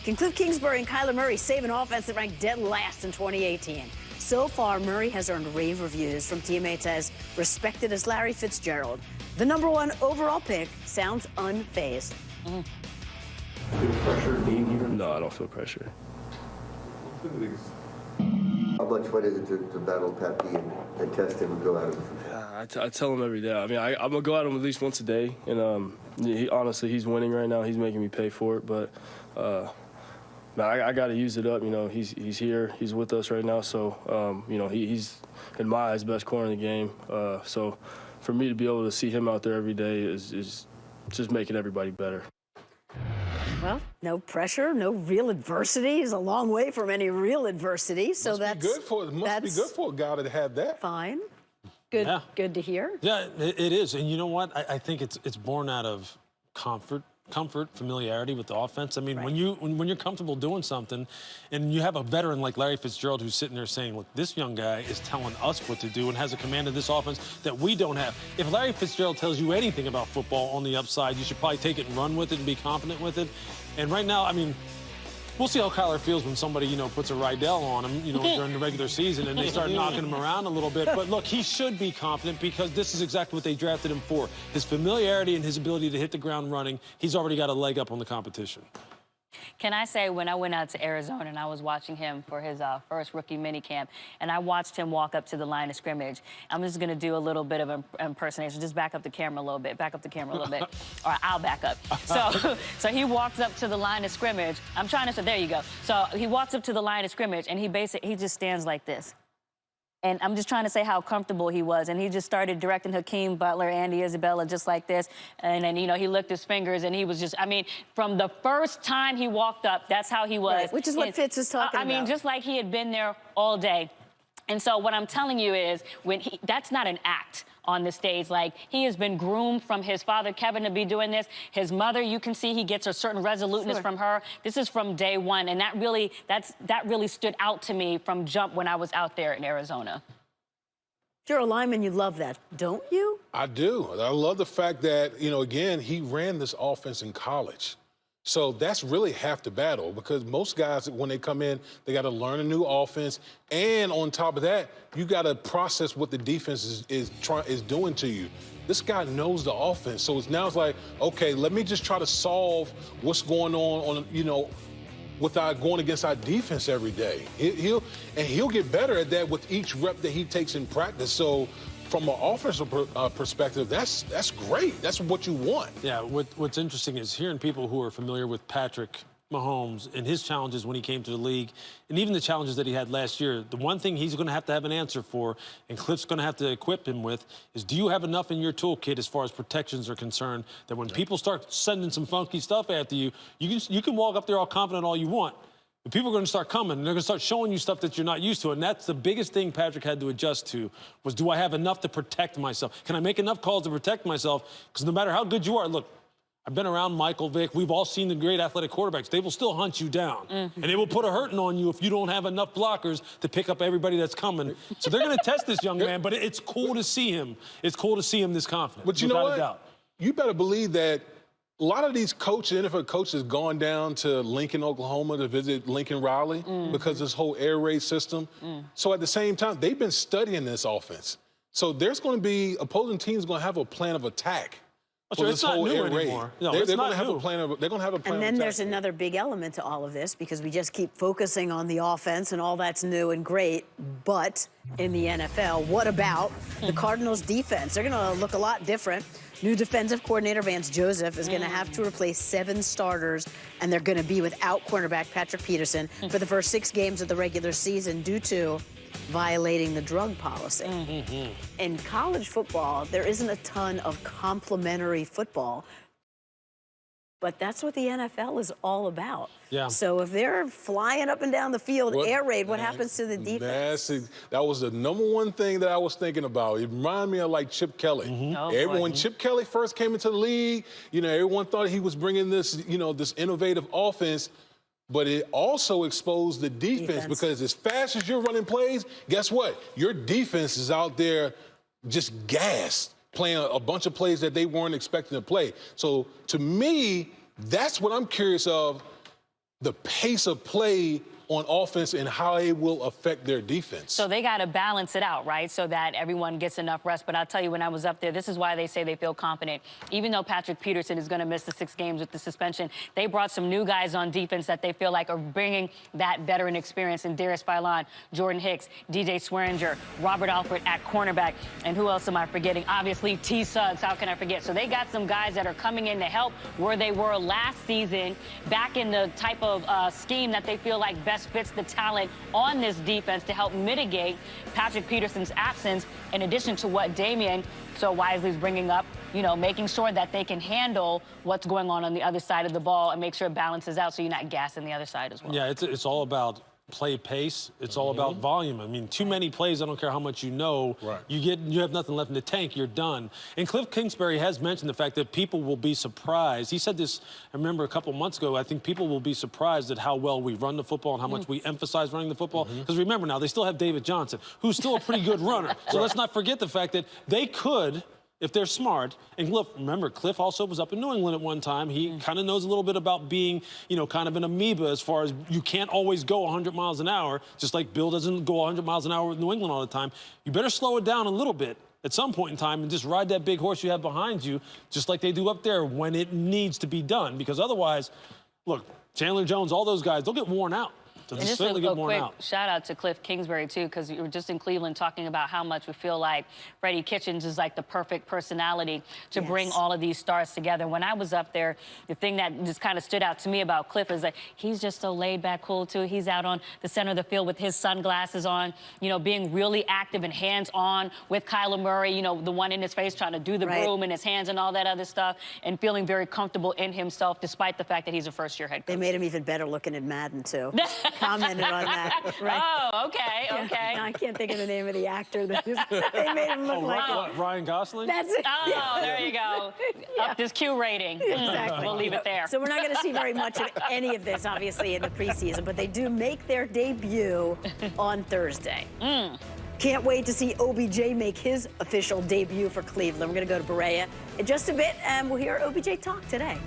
Can Cliff Kingsbury and Kyler Murray save an offense that ranked dead last in 2018? So far, Murray has earned rave reviews from teammates as respected as Larry Fitzgerald. The #1 overall pick sounds unfazed. Feel pressure being here? No, I don't feel pressure. How much fun is it to battle Pappy and test him and go at him? I tell him every day. I mean, I'm gonna go at him at least once a day, and honestly, he's winning right now. He's making me pay for it, but I got to use it up. You know, he's here, he's with us right now, so he's in my eyes best corner in the game. So for me to be able to see him out there every day is just making everybody better. Well, no pressure, no real adversity. He's a long way from any real adversity. So must be good for a guy to have that. Fine. Good. Yeah. Good to hear. Yeah, it is. And you know what? I think it's born out of comfort, familiarity with the offense. I mean, Right. when you're comfortable doing something, and you have a veteran like Larry Fitzgerald who's sitting there saying, look, this young guy is telling us what to do and has a command of this offense that we don't have. If Larry Fitzgerald tells you anything about football on the upside, you should probably take it and run with it and be confident with it. And right now, I mean, we'll see how Kyler feels when somebody, puts a Rydell on him, during the regular season and they start knocking him around a little bit. But look, he should be confident because this is exactly what they drafted him for. His familiarity and his ability to hit the ground running, he's already got a leg up on the competition. Can I say, when I went out to Arizona and I was watching him for his first rookie minicamp, and I watched him walk up to the line of scrimmage, I'm just going to do a little bit of an impersonation. Just back up the camera a little bit, or I'll back up. So he walks up to the line of scrimmage. I'm trying to say, there you go. So he walks up to the line of scrimmage, and he just stands like this. And I'm just trying to say how comfortable he was. And he just started directing Hakeem Butler, Andy Isabella, just like this. And then, he licked his fingers, and he was just, from the first time he walked up, that's how he was. Right, which is what Fitz is talking about. Just like he had been there all day. And so what I'm telling you is, that's not an act on the stage. Like, he has been groomed from his father, Kevin, to be doing this. His mother, you can see he gets a certain resoluteness from her. This is from day one, and that really stood out to me from jump when I was out there in Arizona. If you're a lineman, you love that, don't you? I do. I love the fact that, again, he ran this offense in college. So that's really half the battle, because most guys, when they come in, they got to learn a new offense. And on top of that, you got to process what the defense is doing to you. This guy knows the offense. So now it's like, okay, let me just try to solve what's going on, without going against our defense every day. He'll get better at that with each rep that he takes in practice. So from an offensive perspective, that's great. That's what you want. Yeah, what's interesting is hearing people who are familiar with Patrick Mahomes and his challenges when he came to the league, and even the challenges that he had last year. The one thing he's going to have an answer for, and Cliff's going to have to equip him with, is do you have enough in your toolkit as far as protections are concerned that when people start sending some funky stuff after you, you can walk up there all confident all you want. But people are going to start coming, and they're going to start showing you stuff that you're not used to. And that's the biggest thing Patrick had to adjust to, was, do I have enough to protect myself? Can I make enough calls to protect myself? Because no matter how good you are, look, I've been around Michael Vick. We've all seen the great athletic quarterbacks. They will still hunt you down. And they will put a hurting on you if you don't have enough blockers to pick up everybody that's coming. So they're going to test this young man, but it's cool to see him. It's cool to see him this confident. But you know what? You better believe that a lot of these coaches, NFL coaches, gone down to Lincoln, Oklahoma to visit Lincoln Riley because of this whole air raid system. So at the same time, they've been studying this offense. So there's going to be, opposing teams going to have a plan of attack. So it's not new anymore. No, they're going to have a plan of, And then there's another big element to all of this, because we just keep focusing on the offense and all that's new and great. But in the NFL, what about the Cardinals defense? They're going to look a lot different. New defensive coordinator Vance Joseph is going to have to replace 7 starters, and they're going to be without cornerback Patrick Peterson for the first 6 games of the regular season due to violating the drug policy. In college football, there isn't a ton of complimentary football, but that's what the NFL is all about. Yeah. So if they're flying up and down the field, air raid, what happens to the defense? That was the #1 thing that I was thinking about. It reminded me of like Chip Kelly. When Chip Kelly first came into the league, everyone thought he was bringing this, this innovative offense. But it also exposed the defense, because as fast as you're running plays, guess what? Your defense is out there just gassed, playing a bunch of plays that they weren't expecting to play. So to me, that's what I'm curious of. the pace of play on offense and how it will affect their defense. So they got to balance it out, right, so that everyone gets enough rest. But I'll tell you, when I was up there, this is why they say they feel confident. Even though Patrick Peterson is going to miss the 6 games with the suspension, they brought some new guys on defense that they feel like are bringing that veteran experience in Darius Philon, Jordan Hicks, DJ Swearinger, Robert Alford at cornerback. And who else am I forgetting? Obviously, T. Suggs. How can I forget? So they got some guys that are coming in to help where they were last season, back in the type of scheme that they feel like best fits the talent on this defense to help mitigate Patrick Peterson's absence, in addition to what Damien so wisely is bringing up, you know, making sure that they can handle what's going on the other side of the ball and make sure it balances out so you're not gassing the other side as well. Yeah, it's all about play pace. It's all about volume. I mean, too many plays, I don't care how much you know, you have nothing left in the tank, you're done. And Cliff Kingsbury has mentioned the fact that people will be surprised. He said this, I remember a couple months ago, I think people will be surprised at how well we run the football and how much we emphasize running the football. Because remember now, they still have David Johnson, who's still a pretty good runner. So let's not forget the fact that they could, if they're smart, and remember, Cliff also was up in New England at one time. He kind of knows a little bit about being, you know, kind of an amoeba as far as you can't always go 100 miles an hour, just like Bill doesn't go 100 miles an hour with New England all the time. You better slow it down a little bit at some point in time and just ride that big horse you have behind you, just like they do up there when it needs to be done. Because otherwise, look, Chandler Jones, all those guys, they'll get worn out. And just a quick shout out to Cliff Kingsbury, too, because you were just in Cleveland talking about how much we feel like Freddie Kitchens is like the perfect personality to bring all of these stars together. When I was up there, the thing that just kind of stood out to me about Cliff is that he's just so laid back, cool, too. He's out on the center of the field with his sunglasses on, you know, being really active and hands-on with Kyler Murray, you know, the one in his face trying to do the broom in his hands and all that other stuff, and feeling very comfortable in himself despite the fact that he's a first-year head coach. They made him even better looking in Madden, too. Commented on that. Right. Oh, okay, okay. I can't think of the name of the actor. That they made him look like Ryan Gosling? That's it. Oh, there you go. Up this Q rating. Exactly. We'll leave it there. So we're not going to see very much of any of this, obviously, in the preseason, but they do make their debut on Thursday. Can't wait to see OBJ make his official debut for Cleveland. We're going to go to Berea in just a bit, and we'll hear OBJ talk today.